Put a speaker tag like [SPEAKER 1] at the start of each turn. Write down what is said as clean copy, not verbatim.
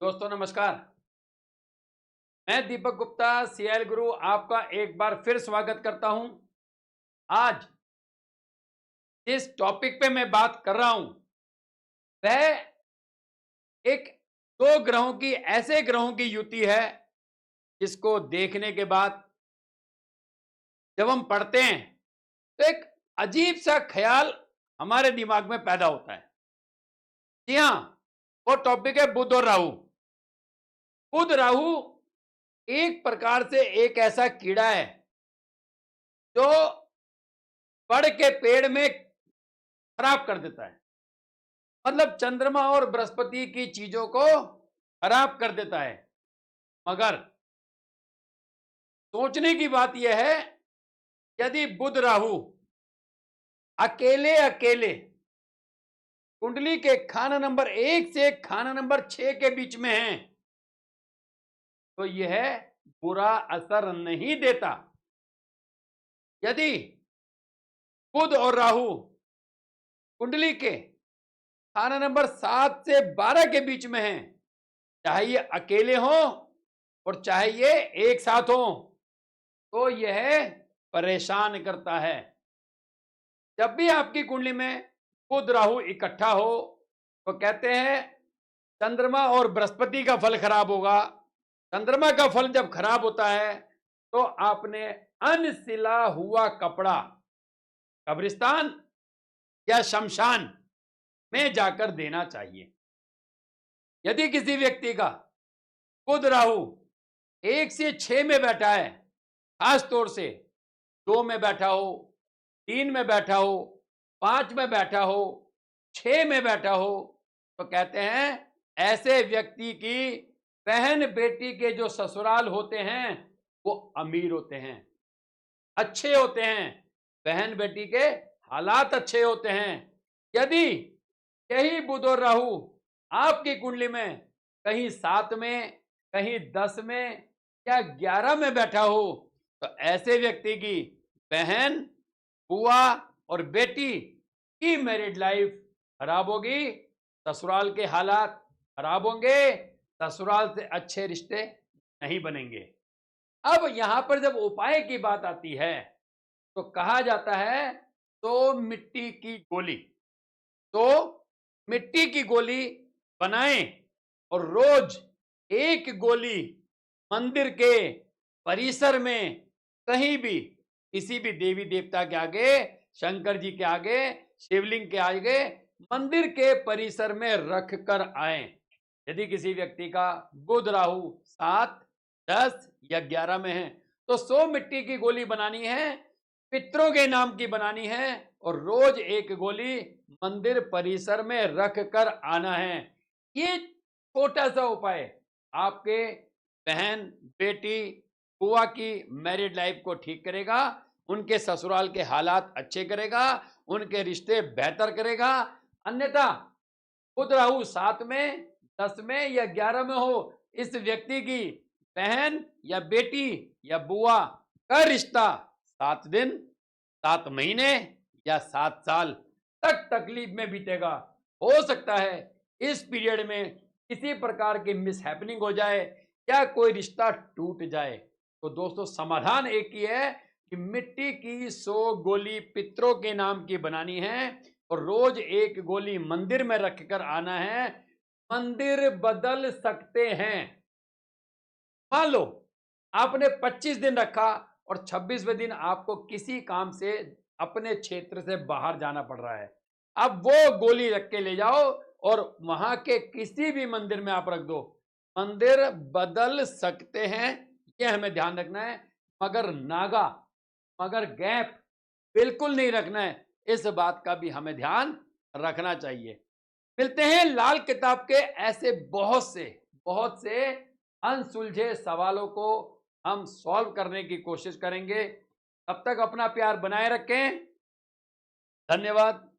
[SPEAKER 1] दोस्तों नमस्कार। मैं दीपक गुप्ता सीएल गुरु आपका एक बार फिर स्वागत करता हूं। आज जिस टॉपिक पे मैं बात कर रहा हूं वह एक दो ग्रहों की ऐसे ग्रहों की युति है जिसको देखने के बाद जब हम पढ़ते हैं तो एक अजीब सा ख्याल हमारे दिमाग में पैदा होता है। जी हां, वो टॉपिक है बुध और राहु। बुध राहु एक प्रकार से एक ऐसा कीड़ा है जो बढ़ के पेड़ में खराब कर देता है। मतलब चंद्रमा और बृहस्पति की चीजों को खराब कर देता है। मगर सोचने की बात यह है, यदि बुध राहु अकेले अकेले कुंडली के खाना नंबर 1 से खाना नंबर 6 के बीच में हैं तो यह बुरा असर नहीं देता। यदि बुध और राहु कुंडली के खाना नंबर 7 से 12 के बीच में हैं, चाहे ये अकेले हों और चाहे ये एक साथ हों, तो यह परेशान करता है। जब भी आपकी कुंडली में बुध राहु इकट्ठा हो तो कहते हैं चंद्रमा और बृहस्पति का फल खराब होगा। चंद्रमा का फल जब खराब होता है तो आपने अनसिला हुआ कपड़ा कब्रिस्तान या शमशान में जाकर देना चाहिए। यदि किसी व्यक्ति का बुध राहु 1 से 6 में बैठा है, खास तौर से 2 में बैठा हो, 3 में बैठा हो, 5 में बैठा हो, 6 में बैठा हो, तो कहते हैं ऐसे व्यक्ति की बहन बेटी के जो ससुराल होते हैं वो अमीर होते हैं, अच्छे होते हैं। बहन बेटी के हालात अच्छे होते हैं। यदि यही बुध और राहु आपकी कुंडली में कहीं 7 में, कहीं 10 में या 11 में बैठा हो तो ऐसे व्यक्ति की बहन, बुआ और बेटी की मैरिड लाइफ खराब होगी, ससुराल के हालात खराब होंगे, ससुराल से अच्छे रिश्ते नहीं बनेंगे। अब यहां पर जब उपाय की बात आती है तो कहा जाता है तो मिट्टी की गोली, तो मिट्टी की गोली बनाएं और रोज एक गोली मंदिर के परिसर में कहीं भी किसी भी देवी देवता के आगे, शंकर जी के आगे, शिवलिंग के आगे, मंदिर के परिसर में रख कर आए। यदि किसी व्यक्ति का बुध राहु 7, 10 या 11 में है तो 100 मिट्टी की गोली बनानी है, पितरों के नाम की बनानी है और रोज एक गोली मंदिर परिसर में रख कर आना है। ये छोटा सा उपाय आपके बहन, बेटी, बुआ की मैरिड लाइफ को ठीक करेगा, उनके ससुराल के हालात अच्छे करेगा, उनके रिश्ते बेहतर करेगा। अन्यथा बुध राहु 7 में, 10 में या 11 में हो, इस व्यक्ति की बहन या बेटी या बुआ का रिश्ता 7 दिन, 7 महीने या 7 साल तक तकलीफ में बीतेगा। हो सकता है इस पीरियड में किसी प्रकार की मिसहैपनिंग हो जाए या कोई रिश्ता टूट जाए। तो दोस्तों समाधान एक ही है कि मिट्टी की 100 गोली पितरों के नाम की बनानी है और रोज एक गोली मंदिर में रखकर आना है। मंदिर बदल सकते हैं। मान लो आपने 25 दिन रखा और 26वें दिन आपको किसी काम से अपने क्षेत्र से बाहर जाना पड़ रहा है, अब वो गोली रख के ले जाओ और वहां के किसी भी मंदिर में आप रख दो। मंदिर बदल सकते हैं, ये हमें ध्यान रखना है, मगर गैप बिल्कुल नहीं रखना है। इस बात का भी हमें ध्यान रखना चाहिए। मिलते हैं लाल किताब के ऐसे बहुत से अनसुलझे सवालों को हम सॉल्व करने की कोशिश करेंगे। तब तक अपना प्यार बनाए रखें। धन्यवाद।